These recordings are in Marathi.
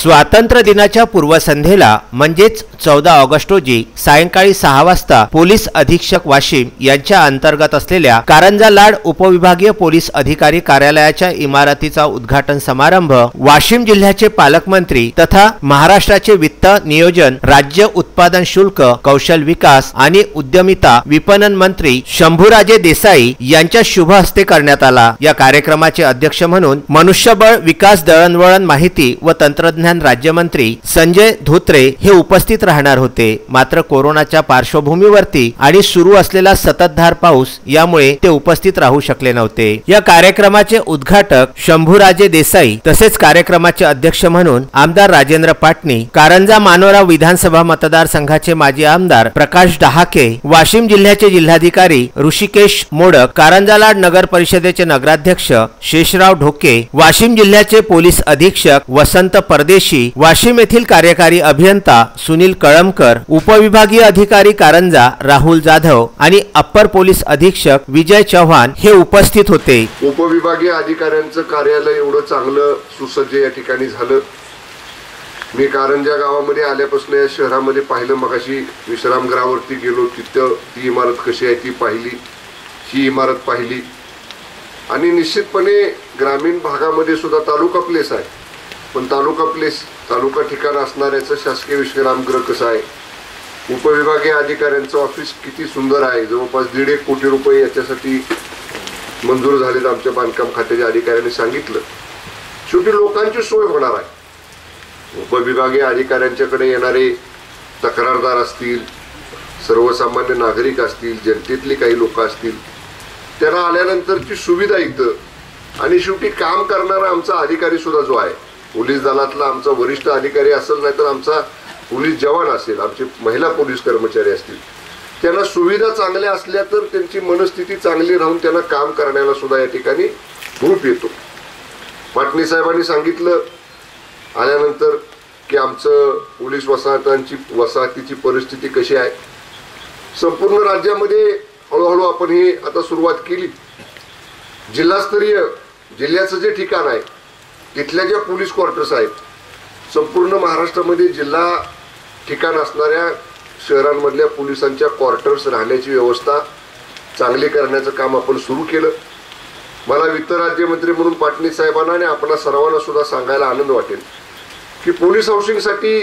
स्वातंत्र्य दिनाच्या पूर्वसंध्येला म्हणजेच 14 ऑगस्ट रोजी सायंकाळी 6 वाजता पोलीस अधीक्षक वाशिम यांच्या अंतर्गत असलेल्या कारंजा लाड उपविभागीय पोलीस अधिकारी कार्यालयाच्या इमारतीचा उद्घाटन समारंभ वाशिम जिल्ह्याचे पालकमंत्री तथा महाराष्ट्राचे वित्त नियोजन, राज्य उत्पादन शुल्क, कौशल विकास आणि उद्यमिता विपणन मंत्री शंभूराजे देसाई यांच्या शुभ हस्ते करण्यात आला। या कार्यक्रमाचे अध्यक्ष म्हणून मनुष्यबळ विकास, दळणवळण, माहिती व तंत्रज्ञान राज्यमंत्री संजय धोत्रे हे उपस्थित राहणार होते। मात्र कोरोनाच्या पार्श्वभूमीवरती आणि सुरू असलेला सततधार पाऊस यामुळे ते उपस्थित राहू शकले नव्हते। या कार्यक्रमाचे उद्घाटक शंभूराजे देसाई तसेच कार्यक्रमाचे अध्यक्ष म्हणून आमदार राजेंद्र पाटणी, कारंजा मानोरा विधानसभा मतदारसंघाचे माजी आमदार प्रकाश डहाके, वाशिम जिल्ह्याचे जिल्हाधिकारी ऋषिकेश मोडक, कारंजा लाड नगर परिषदेचे नगराध्यक्ष शेषराव ढोके, वाशिम जिल्ह्याचे पोलीस अधीक्षक वसंत परदेशी, वाशिम येथील कार्यकारी अभियंता सुनील कळमकर, उपविभागीय अधिकारी कारंजा राहुल जाधव आणि अप्पर पोलीस अधीक्षक विजय चव्हाण हे उपस्थित होते। उपविभागीय अधिकाऱ्यांचं कार्यालय एवढं चांगलं सुसज्ज या ठिकाणी झालं। मी कारंजा गावामध्ये आल्यापासून या शहरामध्ये पाहिलं, मगाशी विश्रामगृहावरती गेलो, तिथं ती इमारत कशी आहे ती पाहिली, ही इमारत पाहिली आणि निश्चितपणे ग्रामीण भागामध्ये सुद्धा तालुका प्लेस आहे, पण तालुका ठिकाण असणाऱ्याचं शासकीय विश्रामगृह कसं आहे, उपविभागीय अधिकाऱ्यांचं ऑफिस किती सुंदर आहे, जवळपास 1.5 कोटी रुपये याच्यासाठी मंजूर झालेत आमच्या बांधकाम खात्याच्या अधिकाऱ्यांनी सांगितलं। शेवटी लोकांची सोय होणार आहे। उपविभागीय अधिकाऱ्यांच्याकडे येणारे तक्रारदार असतील, सर्वसामान्य नागरिक असतील, जनतेतली काही लोक असतील, त्यांना आल्यानंतरची सुविधा इथं आणि शेवटी काम करणारा आमचा अधिकारी सुद्धा जो आहे, पोलीस दलातला आमचा वरिष्ठ अधिकारी असेल, नाहीतर आमचा पोलीस जवान असेल, आमचे महिला पोलीस कर्मचारी असतील, त्यांना सुविधा चांगल्या असल्या तर त्यांची मनस्थिती चांगली राहून त्यांना काम करण्याला सुद्धा या ठिकाणी हुरूप येतो। पाटणी साहेबांनी सांगितलं आल्यानंतर की आमचं पोलीस वसाहतीची परिस्थिती कशी आहे। संपूर्ण राज्यामध्ये हळूहळू आपण ही आता सुरुवात केली। जिल्हास्तरीय जिल्ह्याचं जे ठिकाण आहे तिथल्या ज्या पोलीस क्वार्टर्स आहेत, संपूर्ण महाराष्ट्रामध्ये जिल्हा ठिकाण असणाऱ्या शहरांमधल्या पोलिसांच्या क्वार्टर्स राहण्याची व्यवस्था चांगली करण्याचं काम आपण सुरू केलं। मला वित्त राज्यमंत्री म्हणून पाटणी साहेबांना आणि आपल्या सर्वांना सुद्धा सांगायला आनंद वाटेल की पोलीस हाऊसिंगसाठी,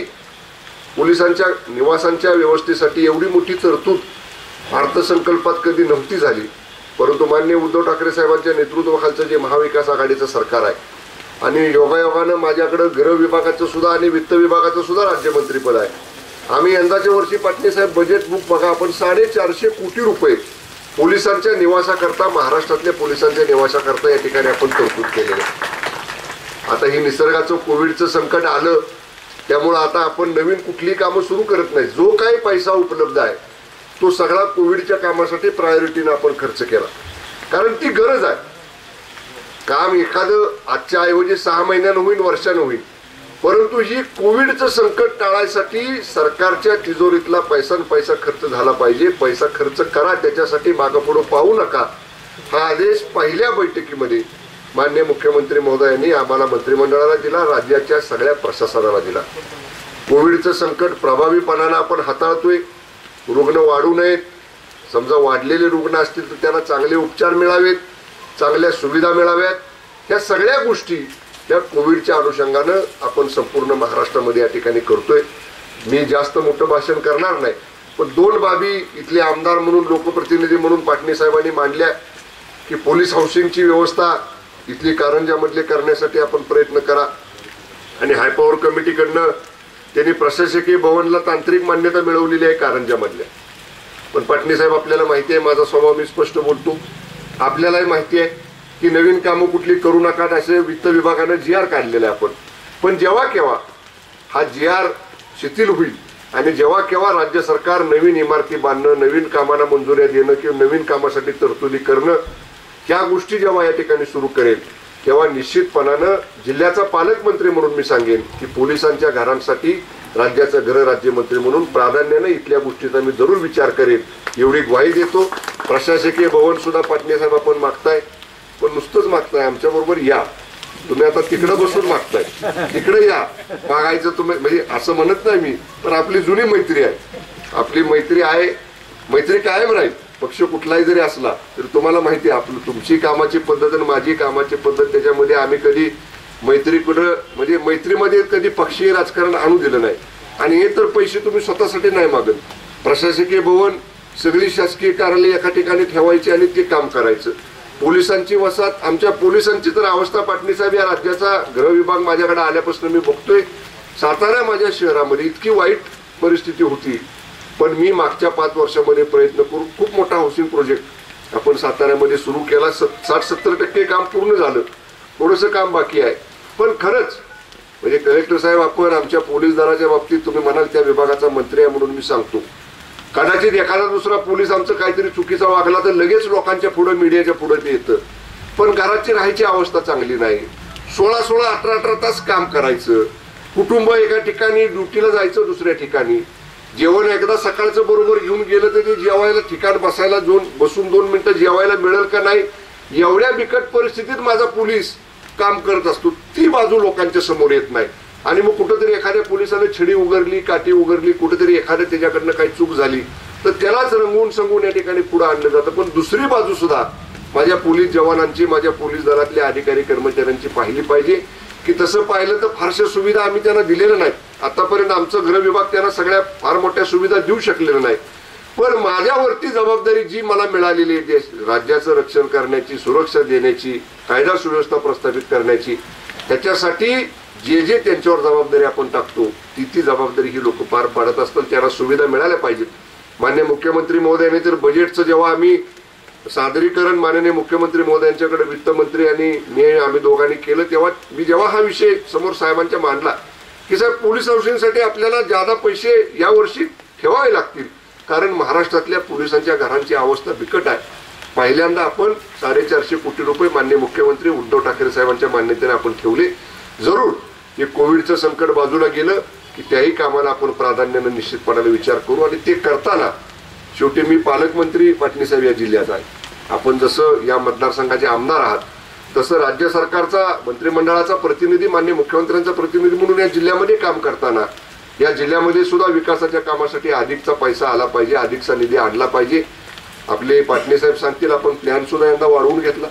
पोलिसांच्या निवासांच्या व्यवस्थेसाठी एवढी मोठी तरतूद अर्थसंकल्पात कधी नव्हती झाली, परंतु माननीय उद्धव ठाकरे साहेबांच्या नेतृत्वाखालचं जे महाविकास आघाडीचं सरकार आहे आणि योगायोगानं माझ्याकडे गृह विभागाचं सुद्धा आणि वित्त विभागाचं सुद्धा राज्यमंत्रीपद आहे। आम्ही यंदाच्या वर्षी पाटणी साहेब बजेट बुक बघा, आपण 450 कोटी रुपये पोलिसांच्या निवासाकरता, महाराष्ट्रातल्या पोलिसांच्या निवासाकरता या ठिकाणी आपण तरतूद केलेलं आहे। आता ही निसर्गाचं कोविडचं संकट आलं, त्यामुळे आता आपण नवीन कुठली कामं सुरू करत नाही। जो काही पैसा उपलब्ध आहे तो सगळा कोविडच्या कामासाठी प्रायोरिटीने आपण खर्च केला, कारण ती गरज आहे। काम एखादं आजच्या ऐवजी 6 महिन्यानं होईल, वर्षानं होईल, परंतु ही कोविडचं संकट टाळायसाठी सरकारच्या तिजोरीतला पैसा खर्च झाला पाहिजे। पैसा खर्च करा, त्याच्यासाठी मागं पुढं पाहू नका, हा आदेश पहिल्या बैठकीमध्ये माननीय मुख्यमंत्री महोदयांनी आम्हाला मंत्रिमंडळाला दिला, राज्याच्या सगळ्या प्रशासनाला दिला। कोविडचं संकट प्रभावीपणानं आपण हाताळतोय। रुग्ण वाढू नयेत, समजा वाढलेले रुग्ण असतील तर त्यांना चांगले उपचार मिळावेत, चांगल्या सुविधा मिळाव्यात, ह्या सगळ्या गोष्टी त्या कोविडच्या अनुषंगानं आपण संपूर्ण महाराष्ट्रामध्ये या ठिकाणी करतोय। मी जास्त मोठं भाषण करणार नाही, पण 2 बाबी इथले आमदार म्हणून, लोकप्रतिनिधी म्हणून पाटणी साहेबांनी मांडल्या की पोलीस हाऊसिंगची व्यवस्था इथली कारंजामधले करण्यासाठी आपण प्रयत्न करा, आणि हायपॉवर कमिटीकडनं त्यांनी प्रशासकीय भवनला तांत्रिक मान्यता मिळवलेली आहे कारंजामधल्या। पण पाटणी साहेब, आपल्याला माहिती आहे माझा स्वभाव, मी स्पष्ट बोलतो, आपल्यालाही माहिती आहे की नवीन कामं कुठली करू नका असे वित्त विभागानं GR काढलेलं आहे आपण, पण जेव्हा केव्हा हा GR शिथिल होईल आणि जेव्हा केव्हा राज्य सरकार नवीन इमारती बांधणं, नवीन कामांना मंजुऱ्या देणं किंवा नवीन कामासाठी तरतुदी करणं, ह्या गोष्टी जेव्हा या ठिकाणी सुरू करेल, तेव्हा निश्चितपणानं जिल्ह्याचा पालकमंत्री म्हणून मी सांगेन की पोलिसांच्या घरांसाठी राज्याचा गृह राज्यमंत्री म्हणून प्राधान्याने इथल्या गोष्टीचा मी जरूर विचार करेन, एवढी ग्वाही देतो। प्रशासकीय भवन सुद्धा पाटणी साहेब आपण मागताय, पण नुसतंच मागताय, आमच्याबरोबर या, तुम्ही आता तिकडे बसून मागताय, तिकडे या मागायचं तुम्ही, म्हणजे असं म्हणत नाही मी, पण आपली जुनी मैत्री आहे, आपली मैत्री आहे, मैत्री कायम राहील. पक्ष कुठलाही जरी असला तरी तुम्हाला माहिती आहे आपलं, तुमची कामाची पद्धत आणि माझी कामाची पद्धत, त्याच्यामध्ये आम्ही कधी मैत्री कुठं म्हणजे मैत्रीमध्ये कधी पक्षीय राजकारण आणू दिलं नाही. आणि हे तर पैसे तुम्ही स्वतःसाठी नाही मागत, प्रशासकीय भवन सगळी शासकीय कार्यालय एका ठिकाणी ठेवायची आणि ते काम करायचं. पोलिसांची वसाहत, आमच्या पोलिसांची तर अवस्था पाटणी साहेब, या राज्याचा गृह विभाग माझ्याकडे आल्यापासून मी बघतोय, सातारा माझ्या शहरामध्ये इतकी वाईट परिस्थिती होती. पण मी मागच्या 5 वर्षामध्ये प्रयत्न करून खूप मोठा हाऊसिंग प्रोजेक्ट आपण साताऱ्यामध्ये सुरू केला. 60-70% काम पूर्ण झालं, थोडंसं काम बाकी आहे. पण खरंच म्हणजे कलेक्टर साहेब, आपण आमच्या पोलीस दलाच्या बाबतीत तुम्ही म्हणाल त्या विभागाचा मंत्री आहे म्हणून मी सांगतो, कदाचित एखादा दुसरा पोलीस आमचं काहीतरी चुकीचा वागला तर लगेच लोकांच्या पुढे, मीडियाच्या पुढे ते येतं. पण घराची राहायची अवस्था चांगली नाही, 16-16, 18-18 तास काम करायचं, कुटुंब एका ठिकाणी ड्युटीला जायचं दुसऱ्या ठिकाणी, जेवण एकदा सकाळचं बरोबर घेऊन गेलं तर ते जेवायला ठिकाण बसायला बसून 2 मिनिटं जेवायला मिळेल का नाही, एवढ्या बिकट परिस्थितीत माझा पोलीस काम करत असतो. ती बाजू लोकांच्या समोर येत नाही. आणि मग कुठेतरी एखाद्या पोलिसाने छडी उगरली, काठी उगरली, कुठेतरी एखाद्या त्याच्याकडनं काही चूक झाली तर त्यालाच रंगवून सांगून या ठिकाणी पुढे आणलं जातं. पण दुसरी बाजू सुद्धा माझ्या पोलीस जवानांची, माझ्या पोलीस दलातल्या अधिकारी कर्मचाऱ्यांची पाहिली पाहिजे, की तसं पाहिलं तर फारशा सुविधा आम्ही त्यांना दिलेल्या नाहीत. आतापर्यंत आमचं गृह विभाग त्यांना सगळ्या फार मोठ्या सुविधा देऊ शकलेल्या नाही. पण माझ्यावरती जबाबदारी जी मला मिळालेली आहे, राज्याचं रक्षण करण्याची, सुरक्षा देण्याची, कायदा सुव्यवस्था प्रस्थापित करण्याची, त्याच्यासाठी जे जे त्यांच्यावर जबाबदारी आपण टाकतो ती जबाबदारी ही लोक पार पाडत असतात. त्यांना सुविधा मिळाल्या पाहिजेत. माननीय मुख्यमंत्री महोदयांनी तर बजेटचं जेव्हा आम्ही सादरीकरण माननीय मुख्यमंत्री महोदयांच्याकडे वित्तमंत्री आणि आम्ही दोघांनी केलं, तेव्हा मी जेव्हा हा विषय समोर साहेबांच्या मांडला की साहेब, पोलीस हाऊसिंगसाठी आपल्याला ज्यादा पैसे यावर्षी ठेवावे लागतील, कारण महाराष्ट्रातल्या पोलिसांच्या घरांची अवस्था बिकट आहे. पहिल्यांदा आपण 450 कोटी रुपये माननीय मुख्यमंत्री उद्धव ठाकरे साहेबांच्या मान्यतेने आपण ठेवले. जरूर हे कोविडचं संकट बाजूला गेलं की त्याही कामाला आपण प्राधान्याने निश्चितपणाने विचार करू. आणि ते करताना शेवटी मी पालकमंत्री पाटणी साहेब या जिल्ह्यात आहे. आपण जसं या मतदारसंघाचे आमदार आहात तसं राज्य सरकारचा मंत्रिमंडळाचा प्रतिनिधी, माननीय मुख्यमंत्र्यांचा प्रतिनिधी म्हणून या जिल्ह्यामध्ये काम करताना या जिल्ह्यामध्ये सुद्धा विकासाच्या कामासाठी अधिकचा पैसा आला पाहिजे, अधिकचा निधी आणला पाहिजे. आपले पाटणे साहेब सांगतील, आपण प्लॅन सुद्धा यंदा वाढवून घेतला.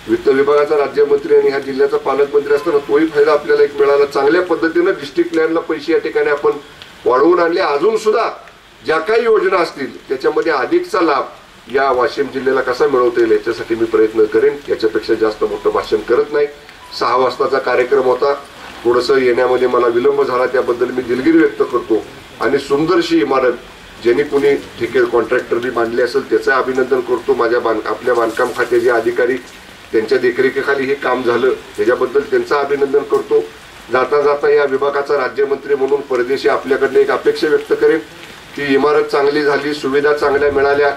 वित्त विभागाचा राज्यमंत्री आणि ह्या जिल्ह्याचा पालकमंत्री असताना तोही फायदा आपल्याला एक मिळाला. चांगल्या पद्धतीनं डिस्ट्रिक्ट प्लॅनला पैसे या ठिकाणी आपण वाढवून आणले. अजून सुद्धा ज्या काही योजना असतील त्याच्यामध्ये अधिकचा लाभ या वाशिम जिल्ह्याला कसा मिळवता येईल याच्यासाठी मी प्रयत्न करेन. याच्यापेक्षा जास्त मोठं भाषण करत नाही. 6 वाजताचा कार्यक्रम होता, थोडंसं येण्यामध्ये मला विलंब झाला, त्याबद्दल मी दिलगिरी व्यक्त करतो. आणि सुंदरशी इमारत ज्यांनी कुणी ठेके कॉन्ट्रॅक्टरनी बांधली असेल त्याचं अभिनंदन करतो. आपल्या बांधकाम खात्याचे अधिकारी, त्यांच्या देखरेखीखाली हे काम झालं त्याच्याबद्दल त्यांचं अभिनंदन करतो. जाता जाता या विभागाचा राज्यमंत्री म्हणून परदेशी आपल्याकडनं एक अपेक्षा व्यक्त करेन की इमारत चांगली झाली, सुविधा चांगल्या मिळाल्या,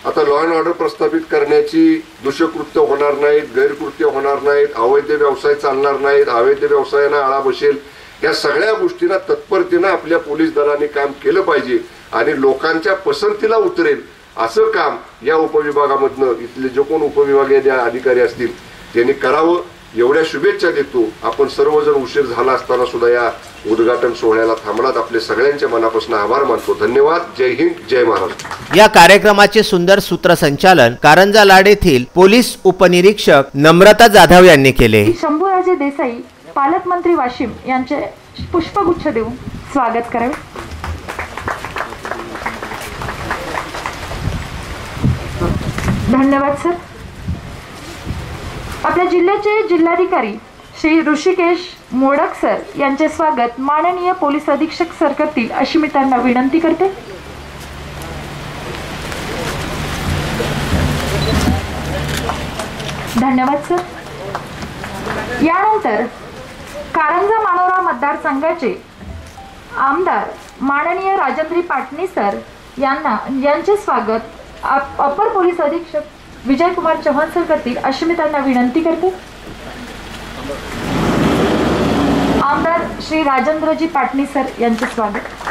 आता लॉ अँड ऑर्डर प्रस्थापित करण्याची, दुष्कृत्य होणार नाहीत, गैरकृत्य होणार नाहीत, अवैध व्यवसाय चालणार नाहीत, अवैध व्यवसायांना आळा बसेल, या सगळ्या गोष्टींना तत्परतेनं आपल्या पोलीस दलाने काम केलं पाहिजे आणि लोकांच्या पसंतीला उतरेल असं काम या उपविभागामधनं इथले जे कोण उपविभागीय अधिकारी असतील त्यांनी करावं, एवढ्या शुभेच्छा देतो. आपण सर्वजण उशीर झाला असताना सुद्धा या उद्घाटन सोहळ्याला थांबलात. आपले सगळ्यांच्या मनापासून आभार मानतो. धन्यवाद. जय हिंद, जय महाराष्ट्र. या कार्यक्रमाचे सुंदर सूत्रसंचालन कारंजा लाड येथील पोलीस उपनिरीक्षक नम्रता जाधव यांनी केले. शंभूराजे देसाई पालकमंत्री वाशिम यांचे पुष्पगुच्छ देऊन स्वागत करावे. धन्यवाद सर. आपल्या जिल्ह्याचे जिल्हाधिकारी श्री ऋषिकेश मोडक सर यांचे स्वागत माननीय पोलीस अधीक्षक सर करतील अशी मी त्यांना विनंती करते. धन्यवाद सर. यानंतर कारंजा मानोरा मतदारसंघाचे आमदार माननीय राजेंद्र पाटणी सर यांचे स्वागत अपर पोलीस अधीक्षक विजयकुमार चव्हाण सर करतील अशी मी त्यांना विनंती करते. आमदार श्री राजेंद्रजी पाटणी सर यांचे स्वागत.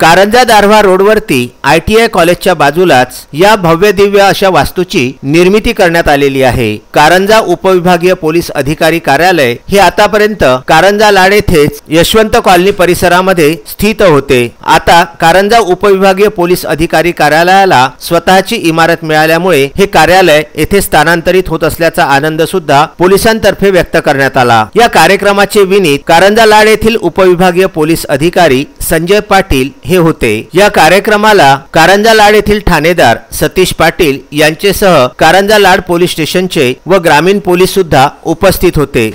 कारंजा दारव्हा रोडवरती ITI कॉलेजच्या बाजूलाच या भव्य दिव्य अशा वास्तूची निर्मिती करण्यात आलेली आहे। कारंजा उपविभागीय पोलीस अधिकारी कार्यालय हे आतापर्यंत कारंजा लाड येथेच यशवंत कॉलनी परिसरामध्ये स्थित होते। आता कारंजा उपविभागीय पोलीस अधिकारी कार्यालयाला स्वतःची इमारत मिळाल्यामुळे हे कार्यालय येथे स्थानांतरित होत असल्याचा आनंद सुद्धा पोलिसांतर्फे व्यक्त करण्यात आला। या कार्यक्रमाचे विनीत कारंजा लाड येथील उपविभागीय पोलीस अधिकारी संजय पाटील हे होते। या कार्यक्रमाला कारंजा लाड येथील ठाणेदार सतीश पाटील यांचेसह कारंजा लाड पोलीस स्टेशनचे व ग्रामीण पोलीस सुद्धा उपस्थित होते।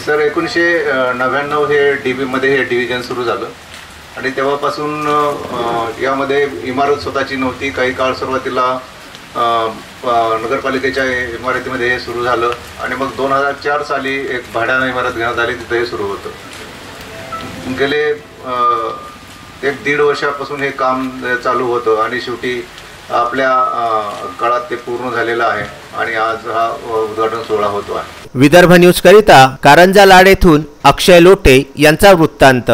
सर 1999 हे DB मध्ये हे डिव्हिजन सुरू झालं आणि तेव्हापासून यामध्ये इमारत स्वतःची नव्हती। काही काळ सुरुवातीला नगरपालिकेच्या इमारतीमध्ये हे सुरू झालं आणि मग 2004 साली एक भाड्याने इमारत घेण्यात आली, तिथे हे सुरू होतं। गेले 1-1.5 वर्षापासून हे काम चालू होतं आणि शेवटी आपल्या काळात ते पूर्ण झालेलं आहे आणि आज हा उद्घाटन सोहळा होतो आहे। विदर्भ न्यूज करिता कारंजा लाड येथून अक्षय लोटे यांचा वृत्तांत।